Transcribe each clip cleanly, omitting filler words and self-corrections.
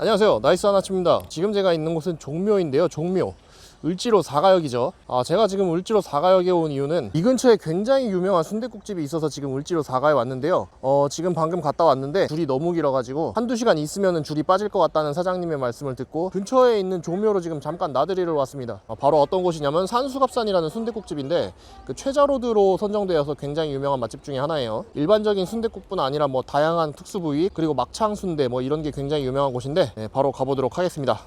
안녕하세요, 나이스 하나치입니다. 지금 제가 있는 곳은 종묘인데요. 종묘 을지로 4가역이죠. 제가 지금 을지로 4가역에 온 이유는 이 근처에 굉장히 유명한 순댓국집이 있어서 지금 을지로 4가에 왔는데요. 지금 방금 갔다 왔는데 줄이 너무 길어가지고 한두 시간 있으면 줄이 빠질 것 같다는 사장님의 말씀을 듣고 근처에 있는 종묘로 지금 잠깐 나들이를 왔습니다. 바로 어떤 곳이냐면 산수갑산이라는 순댓국집인데 그 최자로드로 선정되어서 굉장히 유명한 맛집 중에 하나예요. 일반적인 순댓국뿐 아니라 뭐 다양한 특수 부위 그리고 막창순대 뭐 이런 게 굉장히 유명한 곳인데 바로 가보도록 하겠습니다.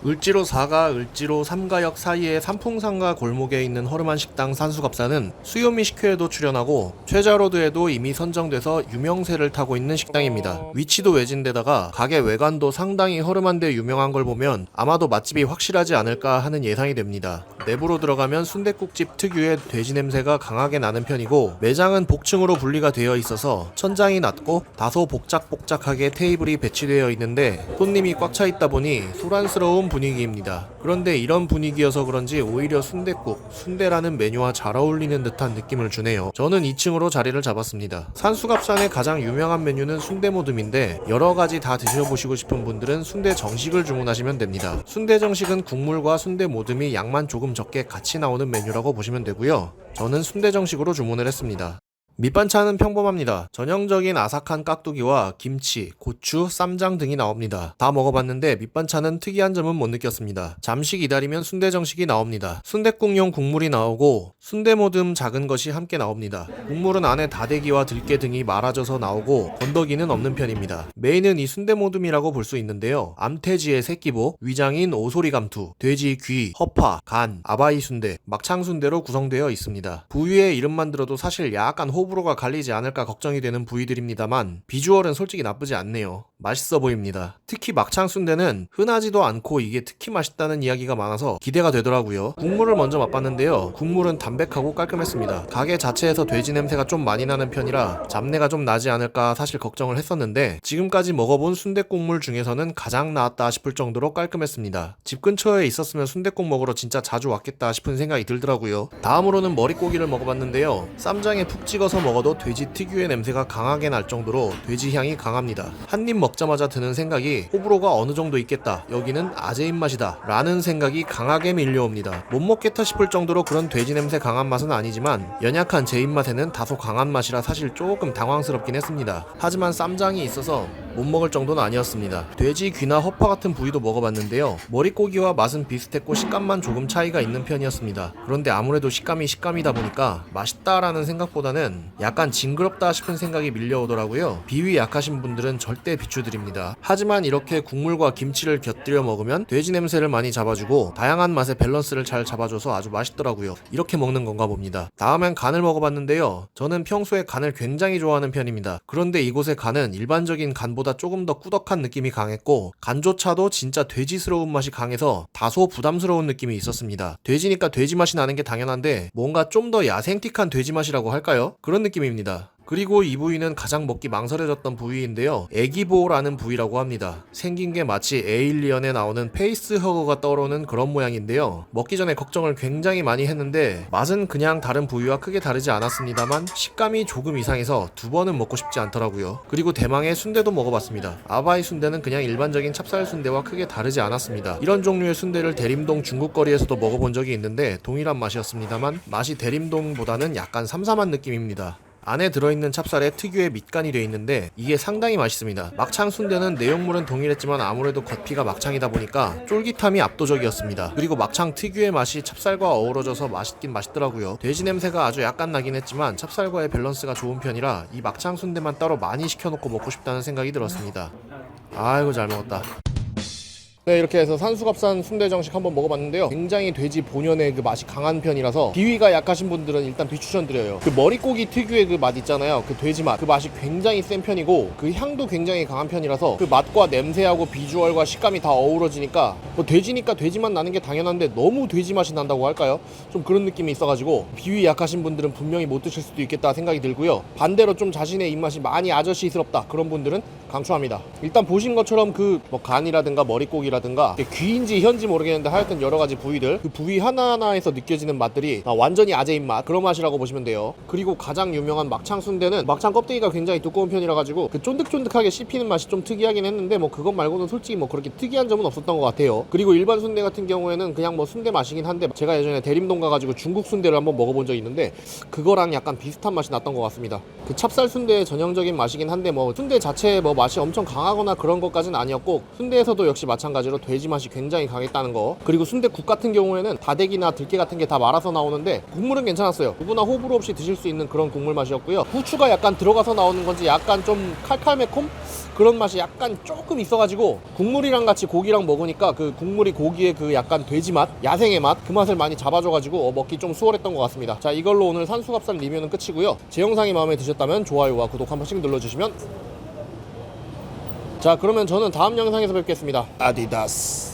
을지로 4가, 을지로 3가역 사이의 삼풍상가 골목에 있는 허름한 식당 산수갑산은 수요미 식회에도 출연하고 최자로드에도 이미 선정돼서 유명세를 타고 있는 식당입니다. 위치도 외진데다가 가게 외관도 상당히 허름한데 유명한 걸 보면 아마도 맛집이 확실하지 않을까 하는 예상이 됩니다. 내부로 들어가면 순댓국집 특유의 돼지 냄새가 강하게 나는 편이고 매장은 복층으로 분리가 되어 있어서 천장이 낮고 다소 복작복작하게 테이블이 배치되어 있는데 손님이 꽉 차 있다 보니 소란스러운 분위기입니다. 그런데 이런 분위기여서 그런지 오히려 순댓국, 순대라는 메뉴와 잘 어울리는 듯한 느낌을 주네요. 저는 2층으로 자리를 잡았습니다. 산수갑산의 가장 유명한 메뉴는 순대모듬인데 여러가지 다 드셔보시고 싶은 분들은 순대 정식을 주문하시면 됩니다. 순대 정식은 국물과 순대모듬이 양만 조금 적게 같이 나오는 메뉴라고 보시면 되고요. 저는 순대 정식으로 주문을 했습니다. 밑반찬은 평범합니다. 전형적인 아삭한 깍두기와 김치, 고추, 쌈장 등이 나옵니다. 다 먹어봤는데 밑반찬은 특이한 점은 못 느꼈습니다. 잠시 기다리면 순대 정식이 나옵니다. 순댓국용 국물이 나오고 순대모듬 작은 것이 함께 나옵니다. 국물은 안에 다대기와 들깨 등이 말아져서 나오고 건더기는 없는 편입니다. 메인은 이 순대모듬이라고 볼 수 있는데요. 암태지의 새끼복, 위장인 오소리감투, 돼지 귀, 허파, 간, 아바이 순대, 막창 순대로 구성되어 있습니다. 부위의 이름만 들어도 사실 약간 호불호가 갈리지 않을까 걱정이 되는 부위들입니다만 비주얼은 솔직히 나쁘지 않네요. 맛있어 보입니다. 특히 막창 순대는 흔하지도 않고 이게 특히 맛있다는 이야기가 많아서 기대가 되더라고요. 국물을 먼저 맛봤는데요. 국물은 담백하고 깔끔했습니다. 가게 자체에서 돼지 냄새가 좀 많이 나는 편이라 잡내가 좀 나지 않을까 사실 걱정을 했었는데 지금까지 먹어본 순댓국물 중에서는 가장 나았다 싶을 정도로 깔끔했습니다. 집 근처에 있었으면 순댓국 먹으러 진짜 자주 왔겠다 싶은 생각이 들더라고요. 다음으로는 머릿고기를 먹어봤는데요. 쌈장에 푹 찍어서 먹어도 돼지 특유의 냄새가 강하게 날 정도로 돼지 향이 강합니다. 한 입 먹자마자 드는 생각이 호불호가 어느 정도 있겠다, 여기는 아재 입맛이다 라는 생각이 강하게 밀려옵니다. 못 먹겠다 싶을 정도로 그런 돼지 냄새 강한 맛은 아니지만 연약한 제 입맛에는 다소 강한 맛이라 사실 조금 당황스럽긴 했습니다. 하지만 쌈장이 있어서 못 먹을 정도는 아니었습니다. 돼지 귀나 허파 같은 부위도 먹어봤는데요. 머릿고기와 맛은 비슷했고 식감만 조금 차이가 있는 편이었습니다. 그런데 아무래도 식감이 식감이다 보니까 맛있다라는 생각보다는 약간 징그럽다 싶은 생각이 밀려오더라고요. 비위 약하신 분들은 절대 비추드립니다. 하지만 이렇게 국물과 김치를 곁들여 먹으면 돼지 냄새를 많이 잡아주고 다양한 맛의 밸런스를 잘 잡아줘서 아주 맛있더라고요. 이렇게 먹는 건가 봅니다. 다음엔 간을 먹어봤는데요. 저는 평소에 간을 굉장히 좋아하는 편입니다. 그런데 이곳의 간은 일반적인 간보다 조금 더 꾸덕한 느낌이 강했고 간조차도 진짜 돼지스러운 맛이 강해서 다소 부담스러운 느낌이 있었습니다. 돼지니까 돼지 맛이 나는 게 당연한데 뭔가 좀 더 야생틱한 돼지 맛이라고 할까요? 그런 느낌입니다. 그리고 이 부위는 가장 먹기 망설여졌던 부위인데요. 애기보라는 부위라고 합니다. 생긴 게 마치 에일리언에 나오는 페이스허거가 떠오르는 그런 모양인데요. 먹기 전에 걱정을 굉장히 많이 했는데 맛은 그냥 다른 부위와 크게 다르지 않았습니다만 식감이 조금 이상해서 두 번은 먹고 싶지 않더라고요. 그리고 대망의 순대도 먹어봤습니다. 아바이 순대는 그냥 일반적인 찹쌀 순대와 크게 다르지 않았습니다. 이런 종류의 순대를 대림동 중국거리에서도 먹어본 적이 있는데 동일한 맛이었습니다만 맛이 대림동보다는 약간 삼삼한 느낌입니다. 안에 들어있는 찹쌀에 특유의 밑간이 되어 있는데 이게 상당히 맛있습니다. 막창 순대는 내용물은 동일했지만 아무래도 겉피가 막창이다 보니까 쫄깃함이 압도적이었습니다. 그리고 막창 특유의 맛이 찹쌀과 어우러져서 맛있긴 맛있더라고요. 돼지 냄새가 아주 약간 나긴 했지만 찹쌀과의 밸런스가 좋은 편이라 이 막창 순대만 따로 많이 시켜놓고 먹고 싶다는 생각이 들었습니다. 아이고 잘 먹었다. 네, 이렇게 해서 산수갑산 순대정식 한번 먹어봤는데요. 굉장히 돼지 본연의 그 맛이 강한 편이라서 비위가 약하신 분들은 일단 비추천드려요. 그 머릿고기 특유의 그 맛 있잖아요. 그 돼지 맛. 그 맛이 굉장히 센 편이고 그 향도 굉장히 강한 편이라서 그 맛과 냄새하고 비주얼과 식감이 다 어우러지니까 뭐 돼지니까 돼지맛 나는 게 당연한데 너무 돼지 맛이 난다고 할까요? 좀 그런 느낌이 있어가지고 비위 약하신 분들은 분명히 못 드실 수도 있겠다 생각이 들고요. 반대로 좀 자신의 입맛이 많이 아저씨스럽다 그런 분들은 강추합니다. 일단 보신 것처럼 그 뭐 간이라든가 머릿고기라든가 부위라든가 귀인지 혀인지 모르겠는데 하여튼 여러 가지 부위들, 그 부위 하나하나에서 느껴지는 맛들이 완전히 아재 입맛, 그런 맛이라고 보시면 돼요. 그리고 가장 유명한 막창 순대는 막창 껍데기가 굉장히 두꺼운 편이라 가지고 그 쫀득쫀득하게 씹히는 맛이 좀 특이하긴 했는데 뭐 그것 말고는 솔직히 뭐 그렇게 특이한 점은 없었던 것 같아요. 그리고 일반 순대 같은 경우에는 그냥 뭐 순대 맛이긴 한데, 제가 예전에 대림동 가가지고 중국 순대를 한번 먹어본 적이 있는데 그거랑 약간 비슷한 맛이 났던 것 같습니다. 그 찹쌀 순대의 전형적인 맛이긴 한데 뭐 순대 자체의 뭐 맛이 엄청 강하거나 그런 것까지는 아니었고, 순대에서도 역시 마찬가지로 돼지 맛이 굉장히 강했다는 거. 그리고 순대국 같은 경우에는 다대기나 들깨 같은 게 다 말아서 나오는데 국물은 괜찮았어요. 누구나 호불호 없이 드실 수 있는 그런 국물 맛이었고요. 후추가 약간 들어가서 나오는 건지 약간 좀 칼칼매콤? 그런 맛이 약간 조금 있어가지고 국물이랑 같이 고기랑 먹으니까 그 국물이 고기의 그 약간 돼지 맛, 야생의 맛, 그 맛을 많이 잡아줘가지고 먹기 좀 수월했던 것 같습니다. 자, 이걸로 오늘 산수갑살 리뷰는 끝이고요. 제 영상이 마음에 드셨다면 좋아요와 구독 한 번씩 눌러주시면, 자, 그러면 저는 다음 영상에서 뵙겠습니다. 아디다스.